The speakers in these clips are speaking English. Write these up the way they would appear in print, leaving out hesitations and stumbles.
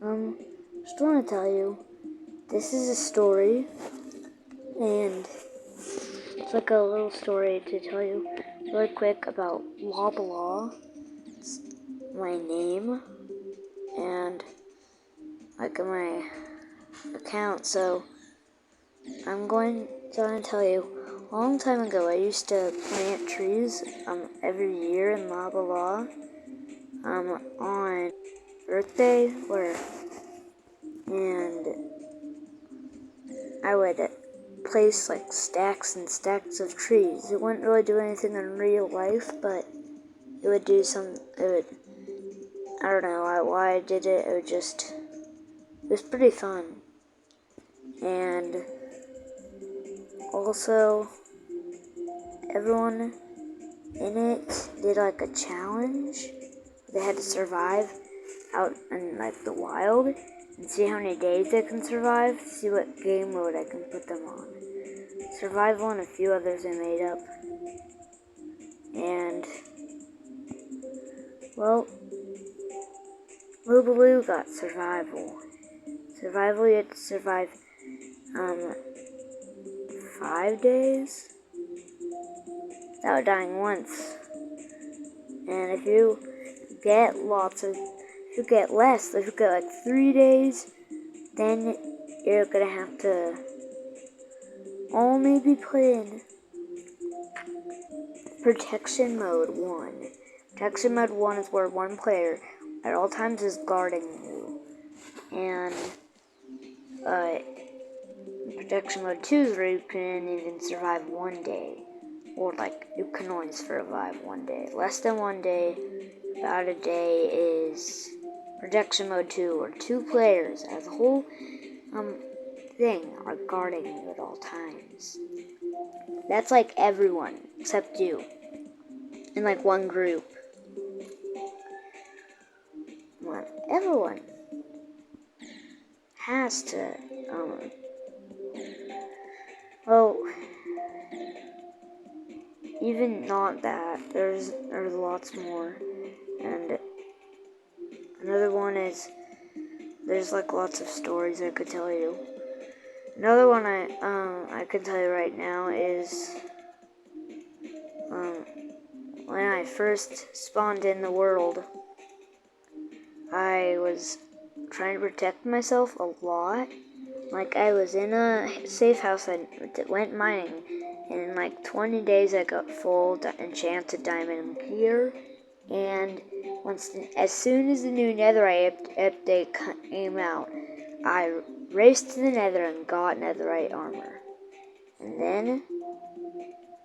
Just want to tell you, this is a story, and it's like a little story to tell you really quick about Looobloooo. It's my name, and like my account, so I'm going to tell you, a long time ago I used to plant trees every year in Looobloooo on birthday, and I would place like stacks and stacks of trees. It wouldn't really do anything in real life, but it would do I don't know why I did it. It was pretty fun. And also, everyone in it did like a challenge. They had to survive out in like the wild and see how many days they can survive, see what game mode I can put them on. Survival and a few others I made up. And, well, Looobloooo got survival. Survival, you had to survive 5 days without dying once. And if you get less, if you get like 3 days, then you're gonna have to only be playing Protection Mode 1. Protection Mode 1 is where one player at all times is guarding you. And Protection Mode 2 is where you can even survive 1 day. Or like, you can only survive 1 day. Less than 1 day, about a day is Protection Mode 2, where 2 players as a whole thing are guarding you at all times. That's like everyone except you. In like one group. Well, everyone has to, well, even not that, there's lots more. And another one is, there's like lots of stories I could tell you. Another one I could tell you right now is, when I first spawned in the world, I was trying to protect myself a lot. Like, I was in a safe house, I went mining, and in like 20 days I got full enchanted diamond gear, and as soon as the new netherite update came out, I raced to the nether and got netherite armor. And then,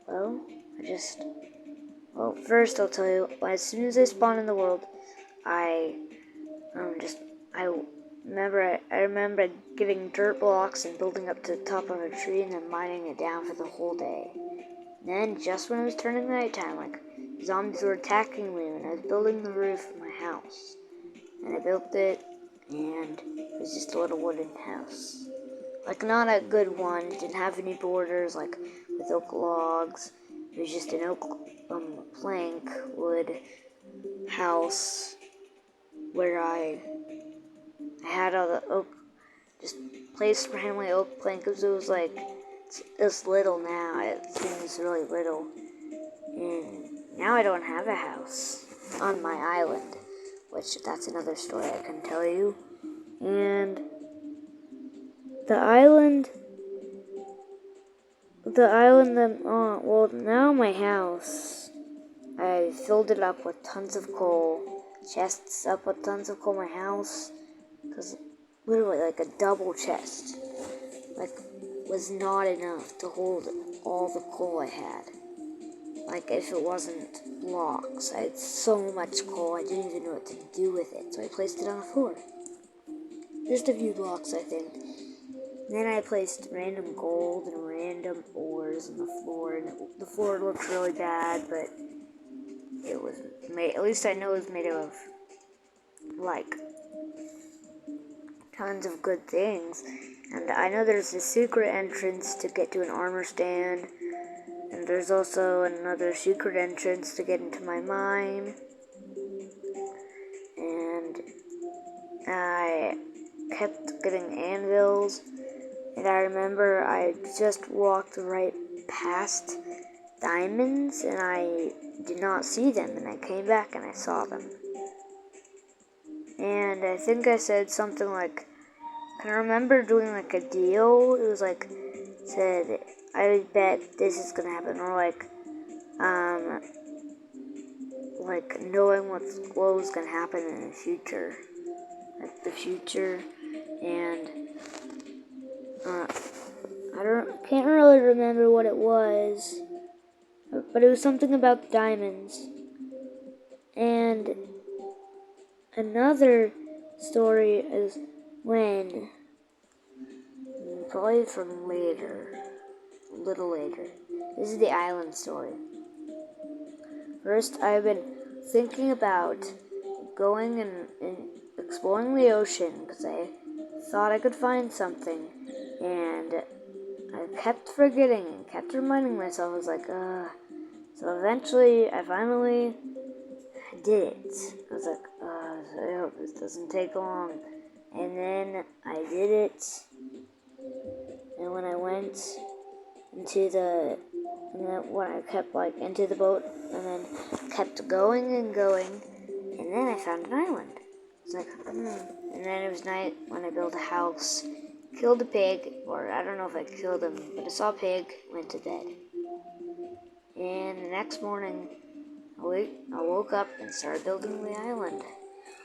well, first I'll tell you, as soon as I spawned in the world, I remember getting dirt blocks and building up to the top of a tree and then mining it down for the whole day. And then, just when it was turning nighttime, like, zombies were attacking me when I was building the roof of my house. And I built it, and it was just a little wooden house. Like, not a good one. It didn't have any borders, like, with oak logs. It was just an oak plank wood house where I had all the oak, just placed randomly oak plank, because it was like, it's little now, it seems really little, and now I don't have a house on my island, which that's another story I can tell you. And the island well, now my house, I filled it up with tons of coal, chests up with tons of coal in my house, because literally like a double chest, like, was not enough to hold all the coal I had. Like, if it wasn't blocks, I had so much coal I didn't even know what to do with it, so I placed it on the floor. Just a few blocks, I think. And then I placed random gold and random ores on the floor, and the floor looked really bad, but it was made, at least I know it was made of, like, tons of good things. And I know there's a secret entrance to get to an armor stand, and there's also another secret entrance to get into my mine. And kept getting anvils. And I remember I just walked right past diamonds and I did not see them. And I came back and I saw them. And I think I said something like, I remember doing like a deal. It was like, said, I bet this is gonna happen. Or like knowing what was gonna happen in the future. Like the future. And can't really remember what it was, but it was something about diamonds. And another story is when, probably from later, a little later. This is the island story. First, I've been thinking about going and exploring the ocean because I thought I could find something, and I kept forgetting and kept reminding myself. I was like, So eventually, I finally did it. I was like, I hope this doesn't take long. And then I did it. And when I went into when I kept into the boat, and then kept going and going, and then I found an island. It's like, And then it was night when I built a house, killed a pig, or I don't know if I killed him, but I saw a pig, went to bed. And the next morning, I woke up and started building the island.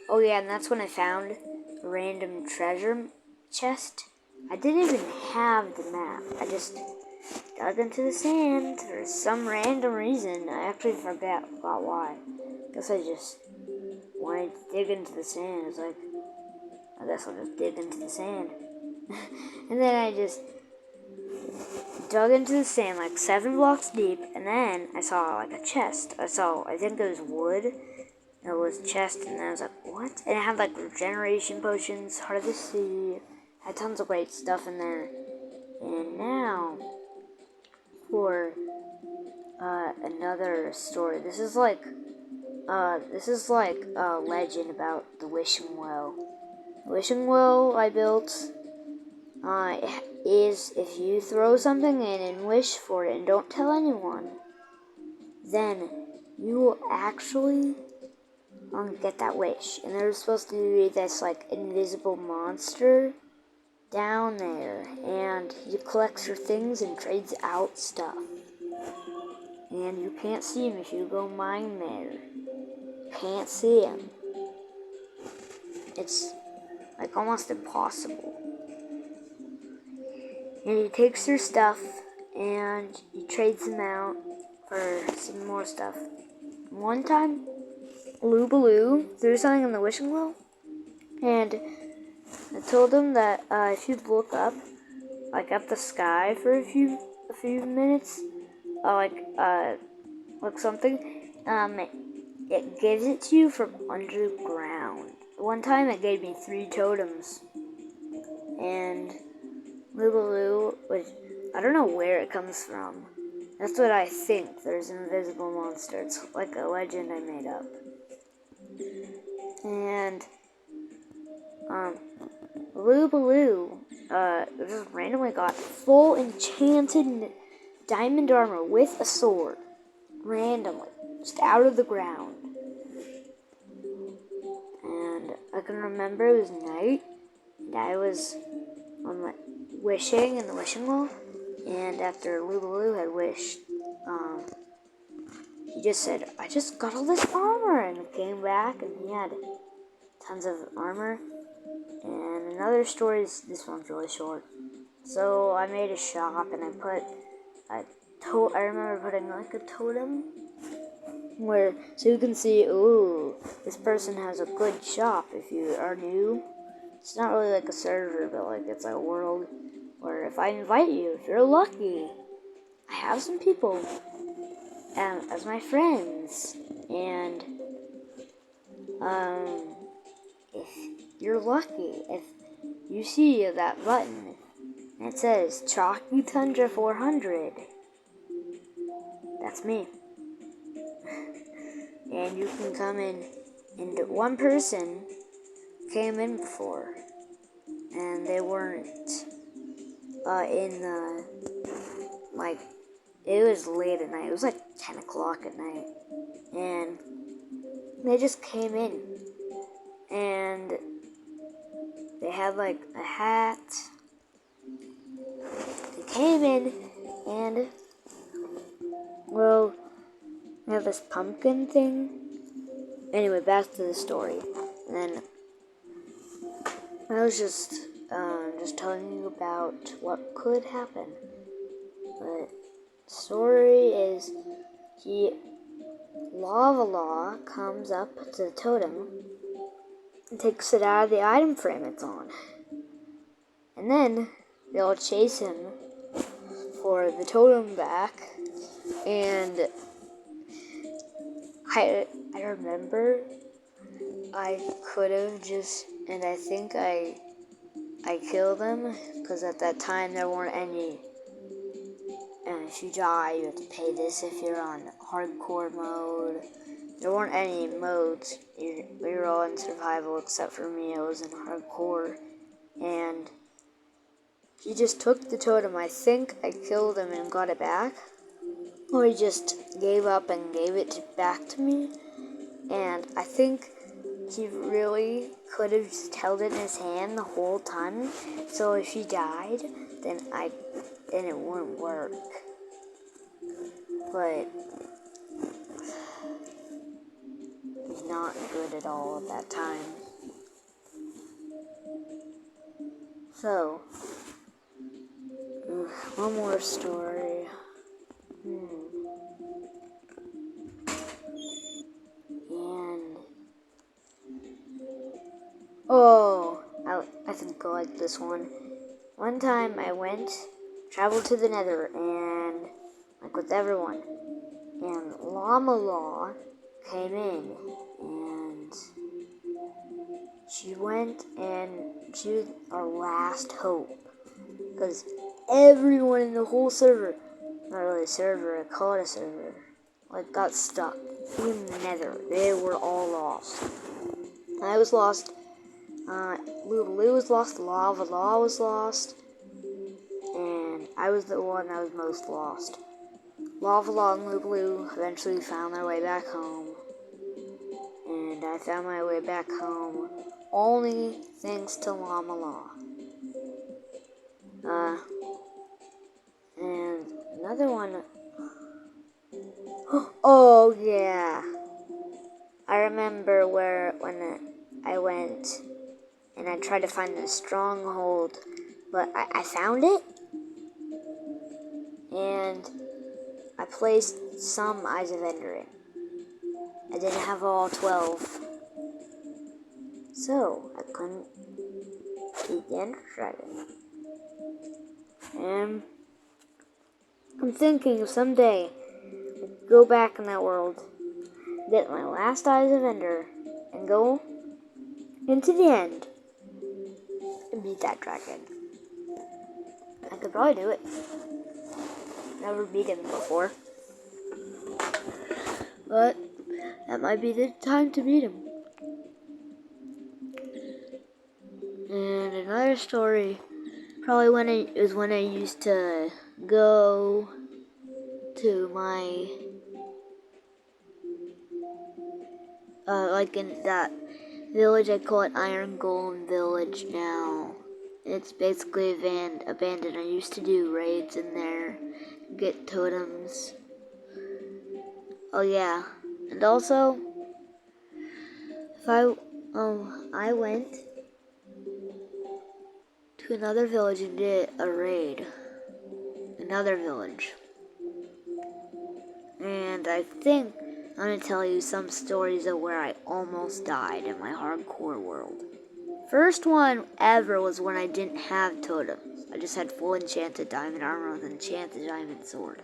Oh yeah, and that's when I found a random treasure chest. I didn't even have the map. I just dug into the sand for some random reason. I actually forgot why. I guess I just wanted to dig into the sand. It's like, I guess I'll just dig into the sand. And then I just dug into the sand 7 blocks deep, and then I saw a chest. I think it was wood. It was a chest, and then I was like, what? And it had regeneration potions, hard to see, had tons of great stuff in there. And now for another story. This is like a legend about the wishing well. The wishing well I built is if you throw something in and wish for it and don't tell anyone, then you will actually get that wish. And there's supposed to be this invisible monster down there, and he collects your things and trades out stuff. And you can't see him if you go mine there. Can't see him. It's almost impossible. And he takes your stuff and he trades them out for some more stuff. One time, Looobloooo threw something in the wishing well, and I told him that if you look up, at the sky for a few minutes, something, it gives it to you from underground. One time it gave me 3 totems, and Looobloooo, which I don't know where it comes from. That's what I think. There's an invisible monster. It's like a legend I made up. And Looobloooo just randomly got full enchanted diamond armor with a sword. Randomly. Just out of the ground. And I can remember it was night, and I was on wishing in the wishing well, and after Looobloooo had wished, he just said, I just got all this armor, and he came back, and he had tons of armor. And another story is, this one's really short. So I made a shop, and I put I remember putting a totem so you can see, ooh, this person has a good shop if you are new. It's not really a server, but it's a world where if I invite you, if you're lucky, I have some people as my friends. And if you're lucky, if you see that button and it says Chalky Tundra 400, that's me. And you can come in, and one person came in before, and they weren't in the, like, it was late at night. It was like 10 o'clock at night. And they just came in. And they had like a hat. They came in and, well, they have this pumpkin thing. Anyway, back to the story. And then I was just telling you about what could happen. But the story is Looobloooo comes up to the totem and takes it out of the item frame it's on. And then they'll chase him for the totem back. And I remember I could have just, and I think I killed him, because at that time there weren't any, and if you die you have to pay this if you're on hardcore mode. There weren't any modes, we were all in survival except for me. I was in hardcore, and he just took the totem. I think I killed him and got it back, or he just gave up and gave it back to me. And I think he really could have just held it in his hand the whole time. So if he died, then it wouldn't work. But he's not good at all at that time. So, one more story. And I think I like this one. One time I traveled to the Nether, and like with everyone, and Looobloooo came in, and she went, and she was our last hope, because everyone in the whole server, not really a server, I call it a server, like got stuck in the Nether. They were all lost. I was lost. Looobloooo was lost. Looobloooo was lost. And I was the one that was most lost. Looobloooo and Looobloooo eventually found their way back home. And I found my way back home only thanks to Looobloooo. And another one. Oh yeah. I remember when I went and I tried to find the stronghold, but I found it, and I placed some Eyes of Ender in. I didn't have all 12, so I couldn't beat the Ender Dragon. And I'm thinking of someday I'd go back in that world, get my last Eyes of Ender, and go into the end and beat that dragon. I could probably do it. Never beat him before. But that might be the time to beat him. And another story, probably when I used to go to my like in that village. I call it Iron Golem Village now. It's basically abandoned. I used to do raids in there, get totems. Oh yeah, and also, if I went to another village and did a raid, another village, and I think I'm gonna tell you some stories of where I almost died in my hardcore world. First one ever was when I didn't have totems. I just had full enchanted diamond armor with enchanted diamond sword.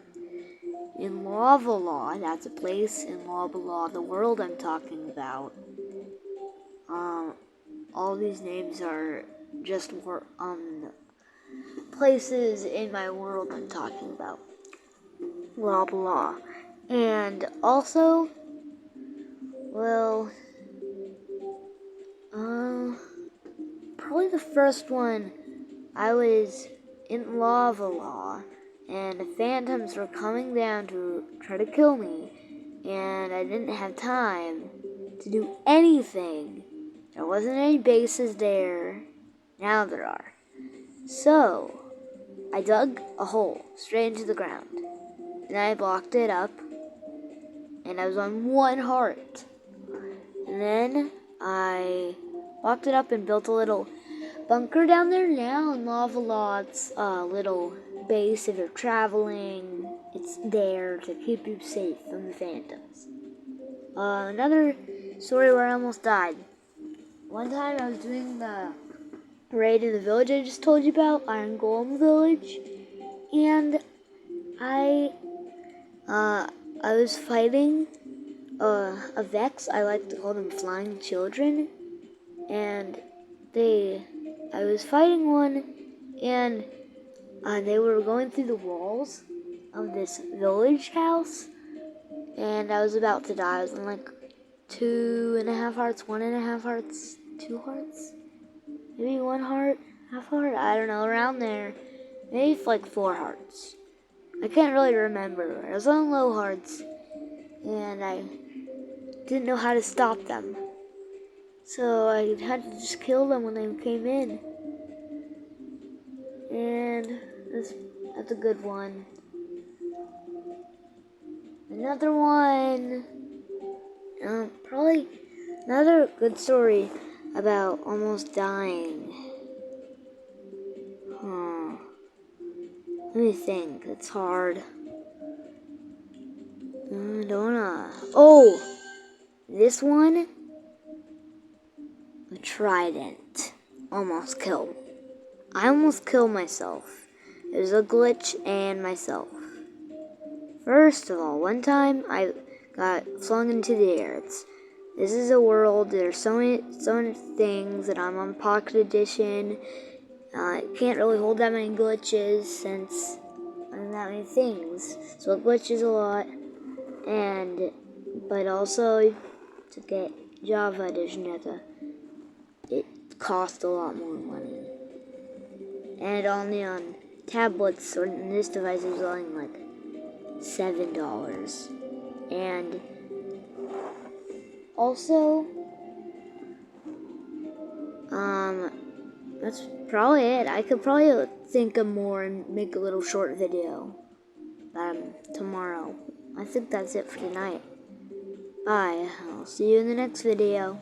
In Looobloooo, that's a place in Looobloooo, the world I'm talking about. All these names are just places in my world I'm talking about. Looobloooo. And also, well, probably the first one, I was in Looobloooo, and the phantoms were coming down to try to kill me, and I didn't have time to do anything. There wasn't any bases there. Now there are. So, I dug a hole straight into the ground, and I blocked it up, and I was on 1 heart. And then I blocked it up and built a little bunker down there now in Looobloooo's little base. If you're traveling, it's there to keep you safe from the phantoms. Another story where I almost died. One time I was doing the raid in the village I just told you about, Iron Golem Village, and I was fighting a Vex. I like to call them flying children, and I was fighting one, and they were going through the walls of this village house, and I was about to die. I was in like 2.5 hearts, 1.5 hearts, 2 hearts, maybe 1 heart, half heart, I don't know, around there. Maybe like 4 hearts. I can't really remember. I was on low hearts, and I didn't know how to stop them. So I had to just kill them when they came in. And that's a good one. Another one. Probably another good story about almost dying. Let me think. It's hard. I don't know. Oh! This one? The trident. Almost killed me. I almost killed myself. It was a glitch and myself. First of all, one time I got flung into the air. This is a world. There's so many things, and I'm on Pocket Edition. I can't really hold that many glitches since I'm that many things. So it glitches a lot, but also to get Java Edition, it costs a lot more money. And only on tablets or in this device is only like $7. And also, that's probably it. I could probably think of more and make a little short video tomorrow. I think that's it for tonight. Bye. I'll see you in the next video.